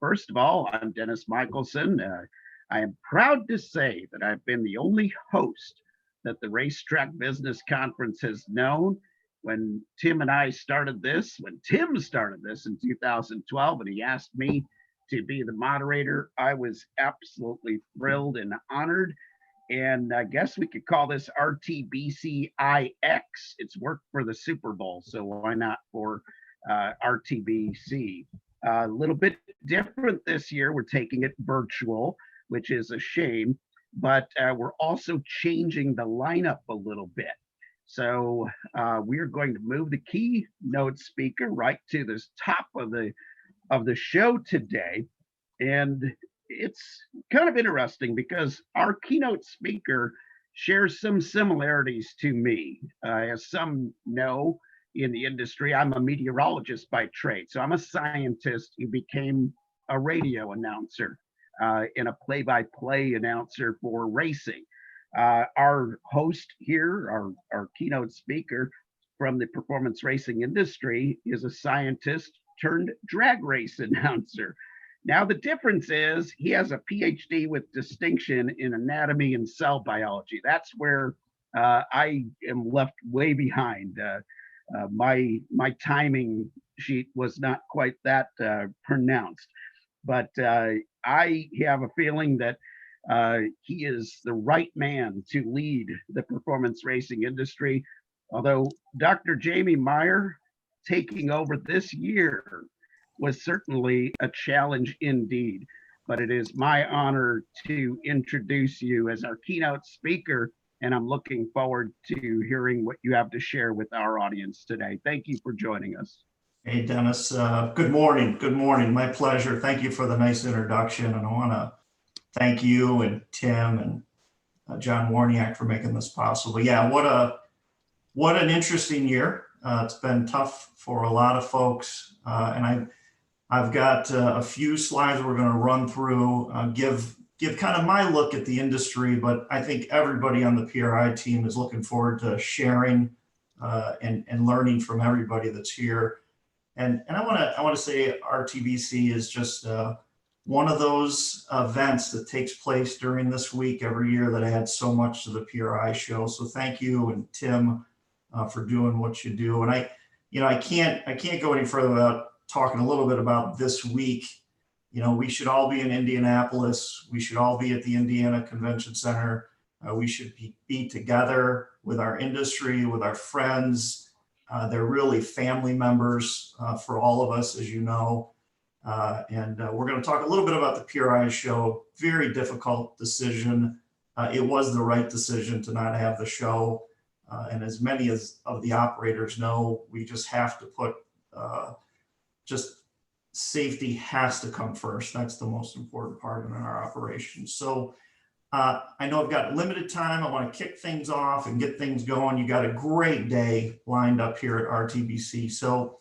First of all, I'm Dennis Michelson. I am proud to say that I've been the only host that the Racetrack Business Conference has known. When Tim and I started this, when Tim started this in 2012, and he asked me to be the moderator, I was absolutely thrilled and honored. And I guess we could call this RTBCIX. It's worked for the Super Bowl, so why not for RTBC? A little bit different this year. We're taking it virtual, which is a shame, but we're also changing the lineup a little bit. So we're going to move the keynote speaker right to the top of the show today, and it's kind of interesting because our keynote speaker shares some similarities to me. As some know, in the industry, I'm a meteorologist by trade. So I'm a scientist who became a radio announcer and a play-by-play announcer for racing. Our host here, our keynote speaker from the performance racing industry, is a scientist turned drag race announcer. Now, the difference is he has a PhD with distinction in anatomy and cell biology. That's where I am left way behind. My timing sheet was not quite that pronounced, but I have a feeling that he is the right man to lead the performance racing industry. Although Dr. Jamie Meyer taking over this year was certainly a challenge indeed, but it is my honor to introduce you as our keynote speaker, and I'm looking forward to hearing what you have to share with our audience today. Thank you for joining us. Hey, Dennis. Good morning. Good morning. My pleasure. Thank you for the nice introduction, and I want to thank you and Tim and John Warniak for making this possible. Yeah, what an interesting year. It's been tough for a lot of folks, and I've got a few slides we're going to run through, give kind of my look at the industry, but I think everybody on the PRI team is looking forward to sharing and learning from everybody that's here. And I want to say RTBC is just one of those events that takes place during this week every year that adds so much to the PRI show. So thank you and Tim for doing what you do. And I can't go any further without talking a little bit about this week. We should all be in Indianapolis. We should all be at the Indiana Convention Center. We should be together with our industry, with our friends. They're really family members for all of us, as you know. And we're going to talk a little bit about the PRI show. Very difficult decision. It was the right decision to not have the show. And as many of the operators know, we just have to put just safety has to come first. That's the most important part in our operation. So I know I've got limited time. I want to kick things off and get things going. You got a great day lined up here at RTBC. So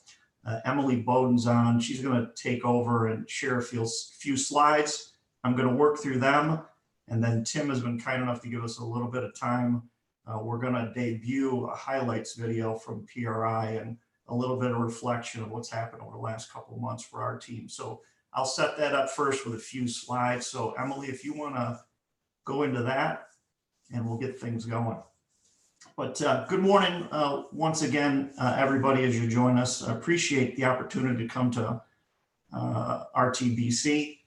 Emily Bowden's on. She's going to take over and share a few slides. I'm going to work through them. And then Tim has been kind enough to give us a little bit of time. We're going to debut a highlights video from PRI and a little bit of reflection of what's happened over the last couple of months for our team. So I'll set that up first with a few slides. So Emily, if you want to go into that and we'll get things going. But good morning once again, everybody, as you join us. I appreciate the opportunity to come to RTBC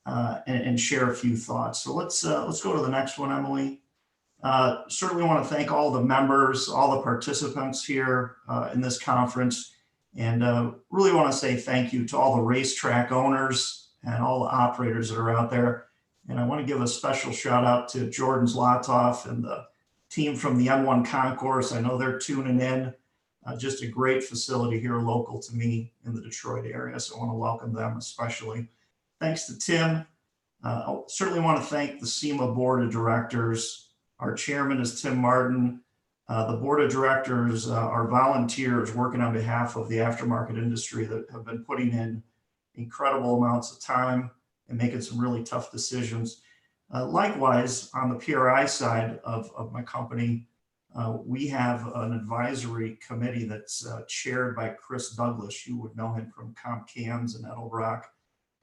and share a few thoughts. So let's go to the next one, Emily. Certainly want to thank all the members, all the participants here in this conference, and really want to say thank you to all the racetrack owners and all the operators that are out there. And I want to give a special shout out to Jordan Zlotov and the team from the M1 Concourse. I know they're tuning in. Just a great facility here local to me in the Detroit area, so I want to welcome them especially. Thanks to Tim. I certainly want to thank the SEMA Board of Directors. Our chairman is Tim Martin. The board of directors are volunteers working on behalf of the aftermarket industry that have been putting in incredible amounts of time and making some really tough decisions. Likewise, on the PRI side of my company, we have an advisory committee that's chaired by Chris Douglas. You would know him from Comp Cams and Edelbrock.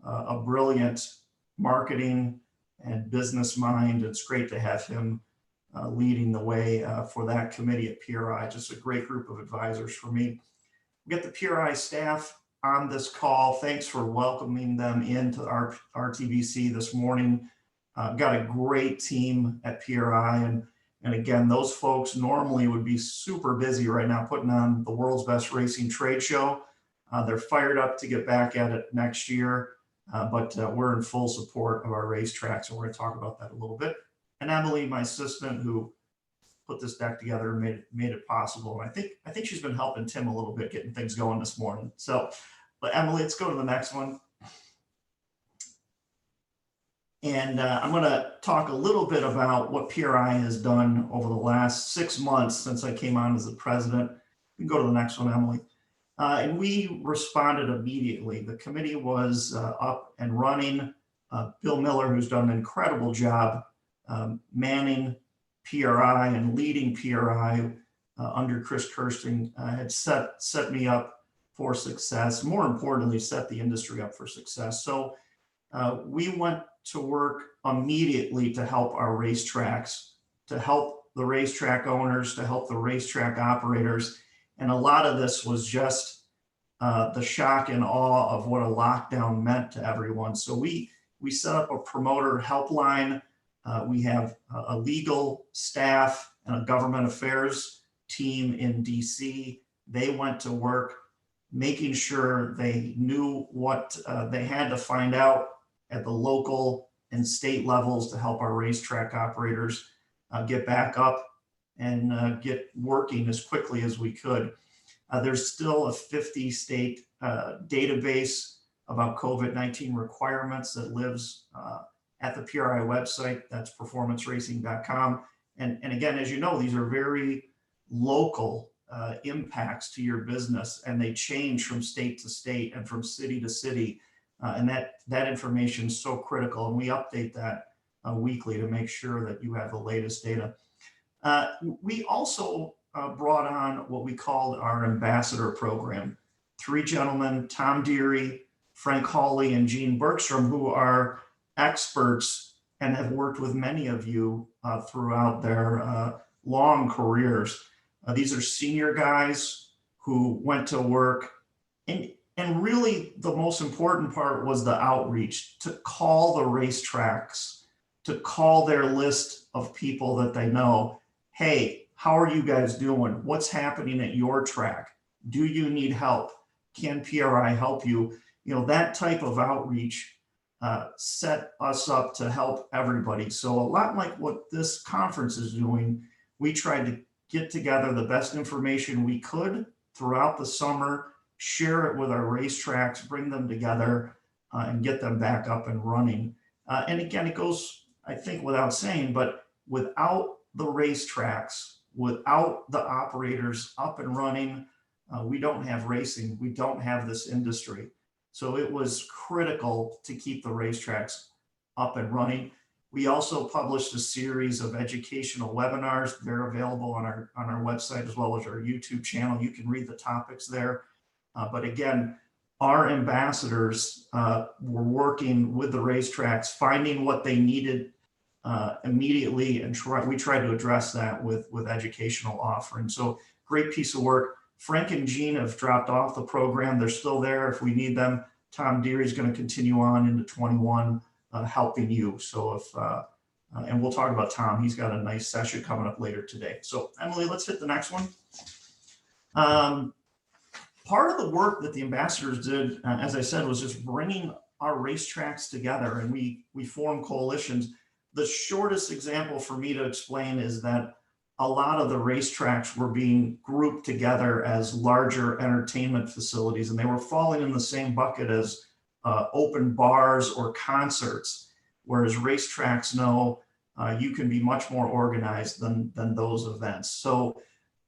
a brilliant marketing and business mind. It's great to have him leading the way for that committee at PRI. Just a great group of advisors for me. We got the PRI staff on this call. Thanks for welcoming them into our RTBC this morning. Got a great team at PRI, and again, those folks normally would be super busy right now putting on the world's best racing trade show. They're fired up to get back at it next year, but we're in full support of our racetracks, and we're going to talk about that a little bit. And Emily, my assistant, who put this deck together and made it possible. And I think she's been helping Tim a little bit getting things going this morning. So, but Emily, let's go to the next one. And I'm going to talk a little bit about what PRI has done over the last 6 months since I came on as the president. You can go to the next one, Emily. And we responded immediately. The committee was up and running. Bill Miller, who's done an incredible job manning PRI and leading PRI under Chris Kirsting, had set me up for success. More importantly, set the industry up for success. So we went to work immediately to help our racetracks, to help the racetrack owners, to help the racetrack operators. And a lot of this was just the shock and awe of what a lockdown meant to everyone. So we set up a promoter helpline. We have a legal staff and a government affairs team in DC. They went to work making sure they knew what they had to find out at the local and state levels to help our racetrack operators get back up and get working as quickly as we could. There's still a 50-state database about COVID-19 requirements that lives at the PRI website. That's performanceracing.com. And again, as you know, these are very local impacts to your business, and they change from state to state and from city to city. And that information is so critical, and we update that weekly to make sure that you have the latest data. We also brought on what we called our ambassador program. 3 gentlemen, Tom Deary, Frank Hawley, and Gene Bergstrom, who are experts and have worked with many of you throughout their long careers. These are senior guys who went to work, and really the most important part was the outreach, to call the racetracks, to call their list of people that they know. Hey, how are you guys doing? What's happening at your track? Do you need help? Can PRI help you? You know, that type of outreach set us up to help everybody. So a lot like what this conference is doing, we tried to get together the best information we could throughout the summer, share it with our racetracks, bring them together, and get them back up and running. And again, it goes, I think, without saying, but without the racetracks, without the operators up and running, we don't have racing. We don't have this industry. So it was critical to keep the racetracks up and running. We also published a series of educational webinars. They're available on our website as well as our YouTube channel. You can read the topics there. But again, our ambassadors were working with the racetracks, finding what they needed immediately, and we tried to address that with educational offerings. So great piece of work. Frank and Gene have dropped off the program. They're still there if we need them. Tom Deary is going to continue on into 21, helping you. So if, and we'll talk about Tom, he's got a nice session coming up later today. So Emily, let's hit the next one. Part of the work that the ambassadors did, as I said, was just bringing our racetracks together, and we formed coalitions. The shortest example for me to explain is that a lot of the racetracks were being grouped together as larger entertainment facilities, and they were falling in the same bucket as open bars or concerts, whereas racetracks know you can be much more organized than those events. So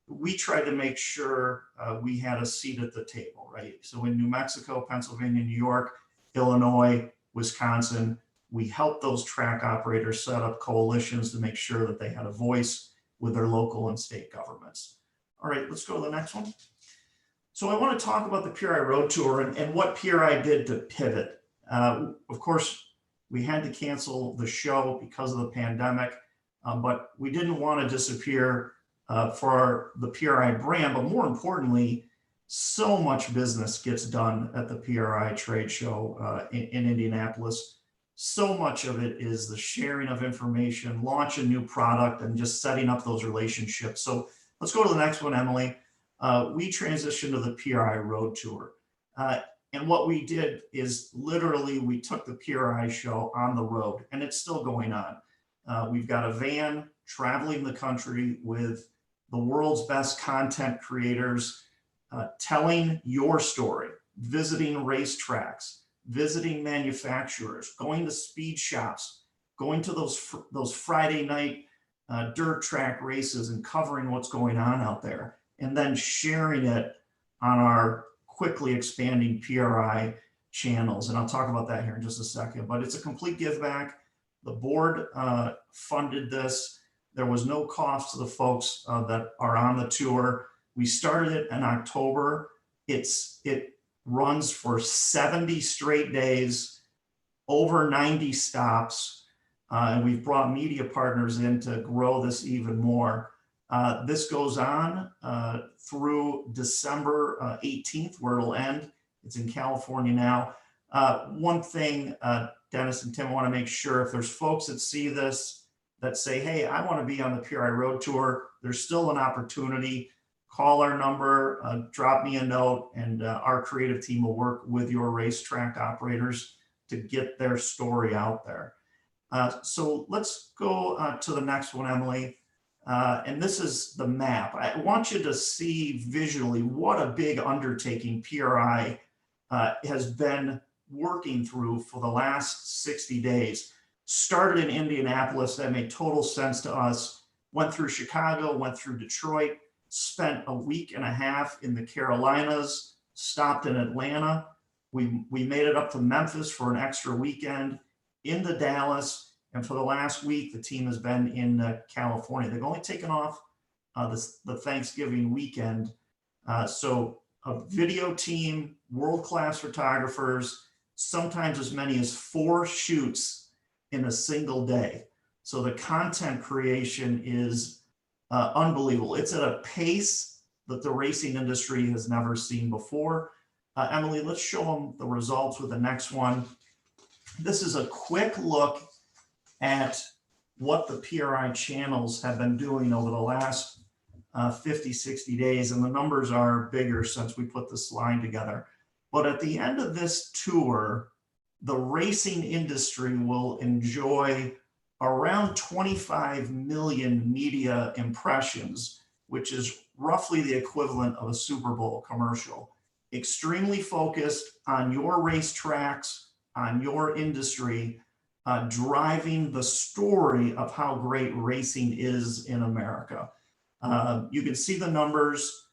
we tried to make sure we had a seat at the table, right? So in New Mexico, Pennsylvania, New York, Illinois, Wisconsin, we helped those track operators set up coalitions to make sure that they had a voice with their local and state governments. All right, let's go to the next one. So I want to talk about the PRI Road Tour and what PRI did to pivot. Of course, we had to cancel the show because of the pandemic, but we didn't want to disappear for the PRI brand. But more importantly, so much business gets done at the PRI trade show in Indianapolis. So much of it is the sharing of information, launch a new product, and just setting up those relationships. So let's go to the next one, Emily. We transitioned to the PRI Road Tour. And what we did is literally we took the PRI show on the road, and it's still going on. We've got a van traveling the country with the world's best content creators, telling your story, visiting racetracks, visiting manufacturers, going to speed shops, going to those Friday night dirt track races and covering what's going on out there, and then sharing it on our quickly expanding PRI channels. And I'll talk about that here in just a second, but it's a complete give back. The board funded this. There was no cost to the folks that are on the tour. We started it in October. It runs for 70 straight days, over 90 stops. And we've brought media partners in to grow this even more. This goes on through December 18th, where it'll end. It's in California now. One thing, Dennis and Tim, I want to make sure if there's folks that see this that say, hey, I want to be on the PRI Road Tour, there's still an opportunity. Call our number, drop me a note, and our creative team will work with your racetrack operators to get their story out there. So let's go to the next one, Emily. And this is the map. I want you to see visually what a big undertaking PRI has been working through for the last 60 days. Started in Indianapolis, that made total sense to us. Went through Chicago, went through Detroit, spent a week and a half in the Carolinas, stopped in Atlanta. We made it up to Memphis for an extra weekend, into Dallas, and for the last week, the team has been in California. They've only taken off the Thanksgiving weekend. So a video team, world-class photographers, sometimes as many as 4 shoots in a single day. So the content creation is unbelievable. It's at a pace that the racing industry has never seen before. Emily, let's show them the results with the next one. This is a quick look at what the PRI channels have been doing over the last 50, 60 days. And the numbers are bigger since we put this line together. But at the end of this tour, the racing industry will enjoy around 25 million media impressions, which is roughly the equivalent of a Super Bowl commercial. Extremely focused on your racetracks, on your industry, driving the story of how great racing is in America. You can see the numbers.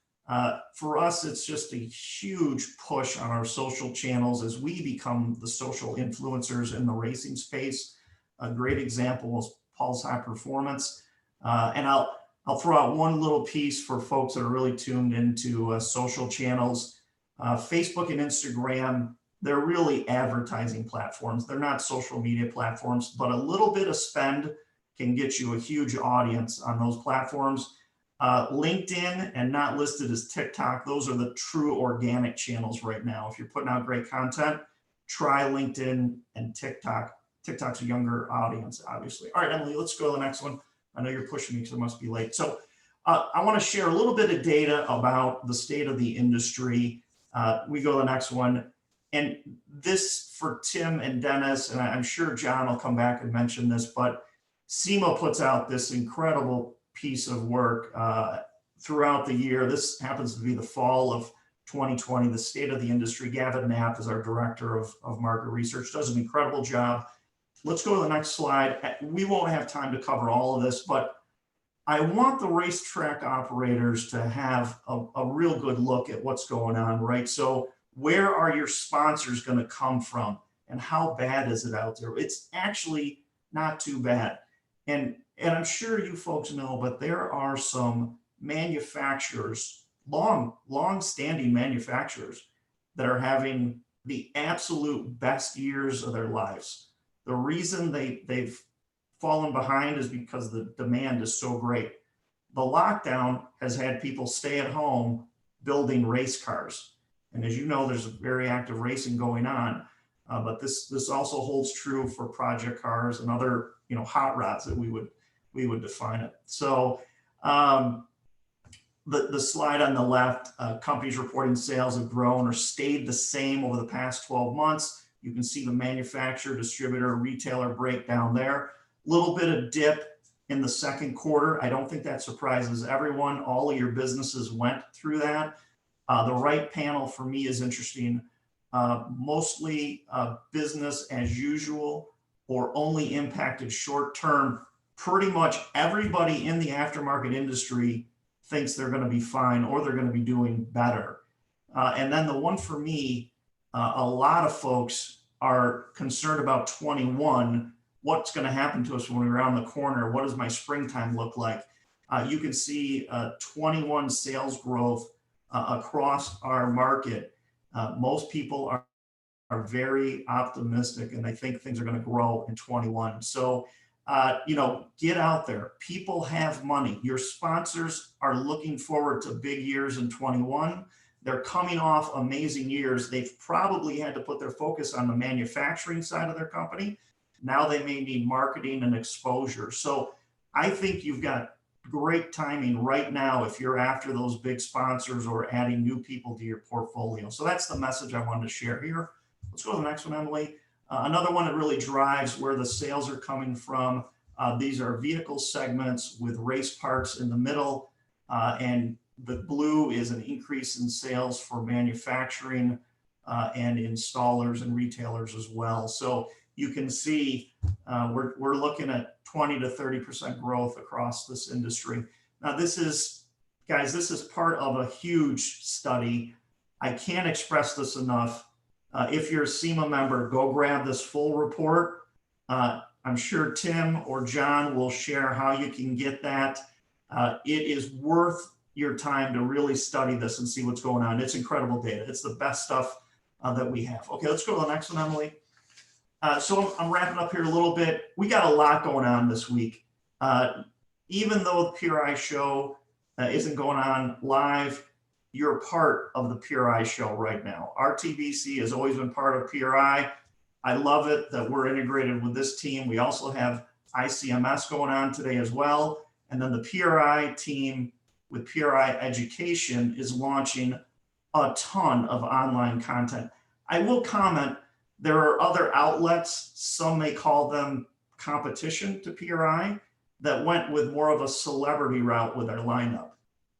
For us, it's just a huge push on our social channels as we become the social influencers in the racing space. A great example is Paul's High Performance. And I'll throw out one little piece for folks that are really tuned into social channels. Facebook and Instagram, they're really advertising platforms. They're not social media platforms, but a little bit of spend can get you a huge audience on those platforms. LinkedIn and not listed as TikTok, those are the true organic channels right now. If you're putting out great content, try LinkedIn and TikTok. TikTok's a younger audience, obviously. All right, Emily, let's go to the next one. I know you're pushing me because it must be late. So I want to share a little bit of data about the state of the industry. We go to the next one. And this for Tim and Dennis, and I'm sure John will come back and mention this, but SEMA puts out this incredible piece of work throughout the year. This happens to be the fall of 2020, the state of the industry. Gavin Knapp is our director of market research, does an incredible job. Let's go to the next slide. We won't have time to cover all of this, but I want the racetrack operators to have a real good look at what's going on, right? So where are your sponsors going to come from and how bad is it out there? It's actually not too bad. And I'm sure you folks know, but there are some manufacturers, long-standing manufacturers that are having the absolute best years of their lives. The reason they've fallen behind is because the demand is so great. The lockdown has had people stay at home building race cars. And as you know, there's very active racing going on, but this also holds true for project cars and other, hot rods that we would define it. So the slide on the left, companies reporting sales have grown or stayed the same over the past 12 months. You can see the manufacturer, distributor, retailer breakdown there. A little bit of dip in the second quarter. I don't think that surprises everyone. All of your businesses went through that. The right panel for me is interesting. Mostly business as usual or only impacted short term. Pretty much everybody in the aftermarket industry thinks they're going to be fine or they're going to be doing better. And then the one for me, a lot of folks are concerned about 21. What's going to happen to us when we're around the corner? What does my springtime look like? You can see 21 sales growth across our market. Most people are very optimistic and they think things are going to grow in 21. So, get out there. People have money. Your sponsors are looking forward to big years in 21. They're coming off amazing years. They've probably had to put their focus on the manufacturing side of their company. Now they may need marketing and exposure. So I think you've got great timing right now if you're after those big sponsors or adding new people to your portfolio. So that's the message I wanted to share here. Let's go to the next one, Emily. Another one that really drives where the sales are coming from. These are vehicle segments with race parts in the middle, and the blue is an increase in sales for manufacturing and installers and retailers as well. So you can see we're looking at 20 to 30% growth across this industry. Now this is, guys, this is part of a huge study. I can't express this enough. If you're a SEMA member, go grab this full report. I'm sure Tim or John will share how you can get that. It is worth your time to really study this and see what's going on. It's incredible data. It's the best stuff that we have. Okay, let's go to the next one, Emily. So I'm wrapping up here a little bit. We got a lot going on this week. Even though the PRI show isn't going on live, you're part of the PRI show right now. RTBC has always been part of PRI. I love it that we're integrated with this team. We also have ICMS going on today as well. And then the PRI team with PRI Education is launching a ton of online content. I will comment, there are other outlets, some may call them competition to PRI, that went with more of a celebrity route with their lineup.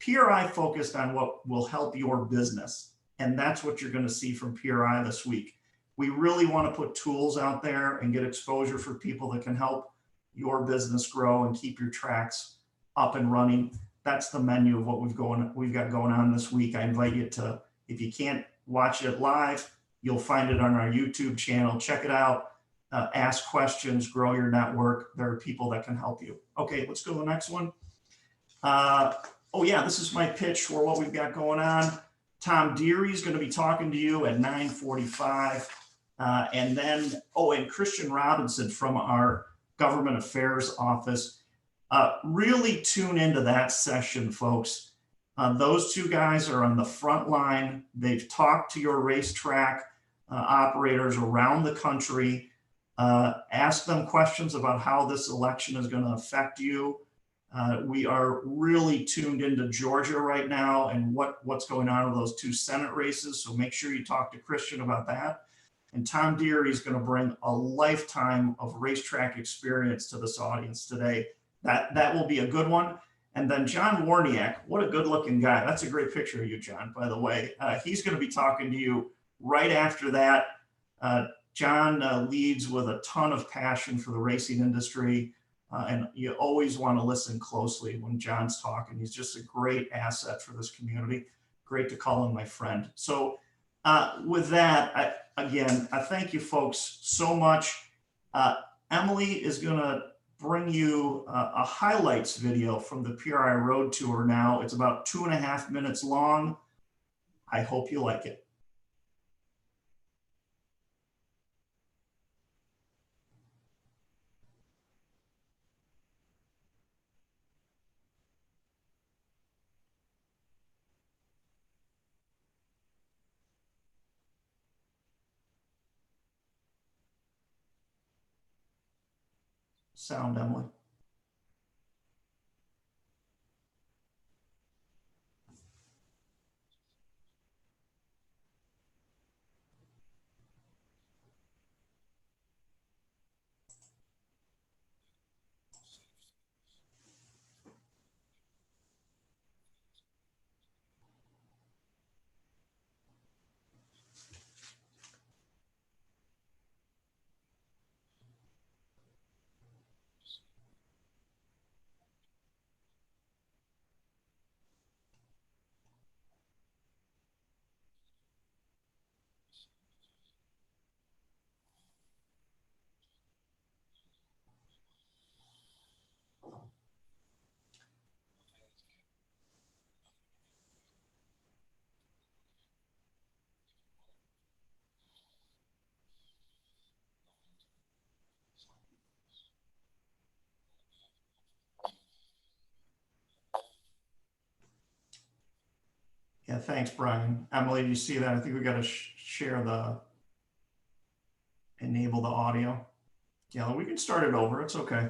PRI focused on what will help your business, and that's what you're going to see from PRI this week. We really want to put tools out there and get exposure for people that can help your business grow and keep your tracks up and running. That's the menu of what we've got going on this week. I invite you to, if you can't watch it live, you'll find it on our YouTube channel. Check it out, ask questions, grow your network. There are people that can help you. Okay, let's go to the next one. Oh yeah, this is my pitch for what we've got going on. Tom Deary is going to be talking to you at 9:45. And then, and Christian Robinson from our government affairs office. Really tune into that session, folks. Those two guys are on the front line. They've talked to your racetrack operators around the country. Ask them questions about how this election is going to affect you. We are really tuned into Georgia right now and what's going on with those two Senate races. So make sure you talk to Christian about that. And Tom Deary is going to bring a lifetime of racetrack experience to this audience today. That will be a good one. And then John Warniak, what a good looking guy. That's a great picture of you, John, by the way. He's going to be talking to you right after that. John leads with a ton of passion for the racing industry. And you always want to listen closely when John's talking. He's just a great asset for this community. Great to call him my friend. So with that, I thank you folks so much. Emily is going to bring you a highlights video from the PRI Road Tour now. It's about 2.5 minutes long. I hope you like it. sound, Emily. Yeah, thanks, Brian. Emily, do you see that? I think we got to share enable the audio. Yeah, we can start it over. It's okay.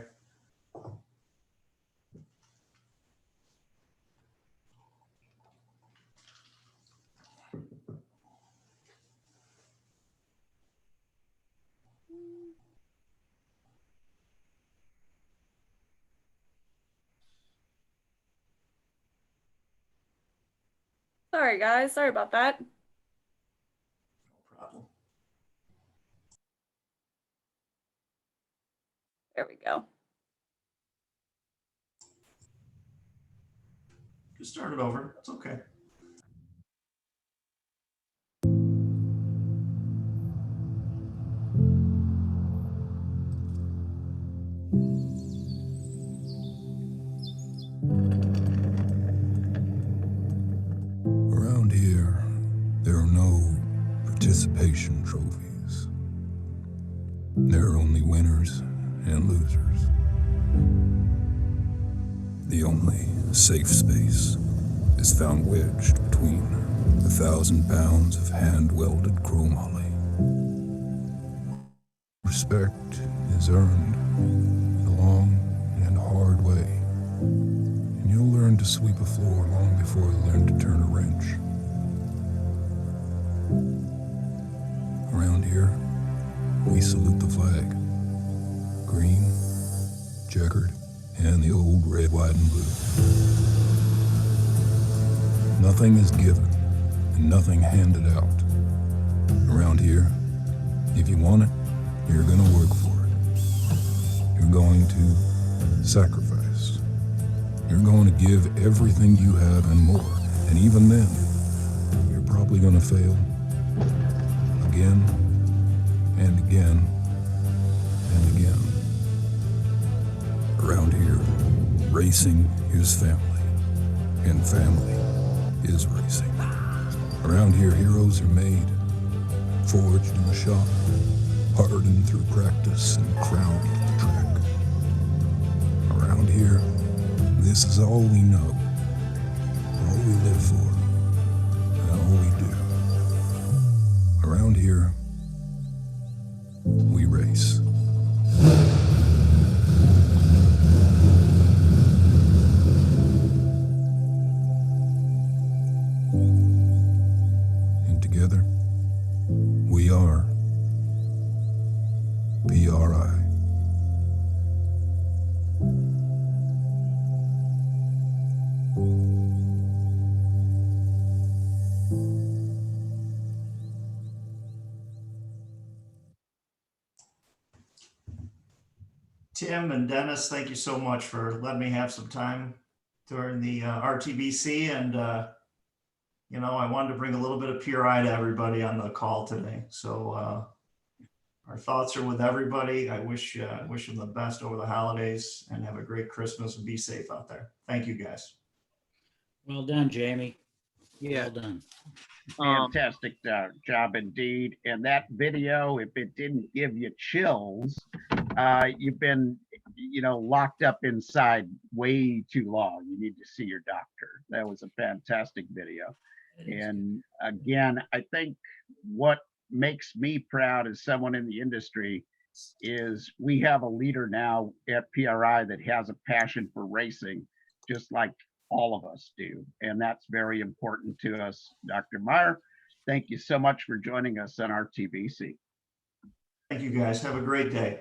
Sorry, guys. Sorry about that. No problem. There we go. Just start it over. It's okay. Around here, there are no participation trophies. There are only winners and losers. The only safe space is found wedged between 1,000 pounds of hand-welded chromoly. Respect is earned the long and hard way, and you'll learn to sweep a floor long before you learn to turn a wrench. Around here, we salute the flag. Green, checkered, and the old red, white, and blue. Nothing is given and nothing handed out. Around here, if you want it, you're gonna work for it. You're going to sacrifice. You're going to give everything you have and more. And even then, you're probably gonna fail again and again and again. Around here, racing is family, and family is racing. Around here, heroes are made, forged in the shop, hardened through practice, and crowned at the track. Around here, this is all we know, all we live for, and all we do. Around here, we race. And together, we are PRI. Tim and Dennis, thank you so much for letting me have some time during the RTBC. And, I wanted to bring a little bit of PRI to everybody on the call today. So our thoughts are with everybody. I wish them the best over the holidays and have a great Christmas and be safe out there. Thank you, guys. Well done, Jamie. Yeah, Well done. fantastic job indeed. And that video, if it didn't give you chills, you've been, locked up inside way too long. You need to see your doctor. That was a fantastic video. And again, I think what makes me proud as someone in the industry is we have a leader now at PRI that has a passion for racing, just like all of us do. And that's very important to us. Dr. Meyer, thank you so much for joining us on RTBC. Thank you, guys. Have a great day.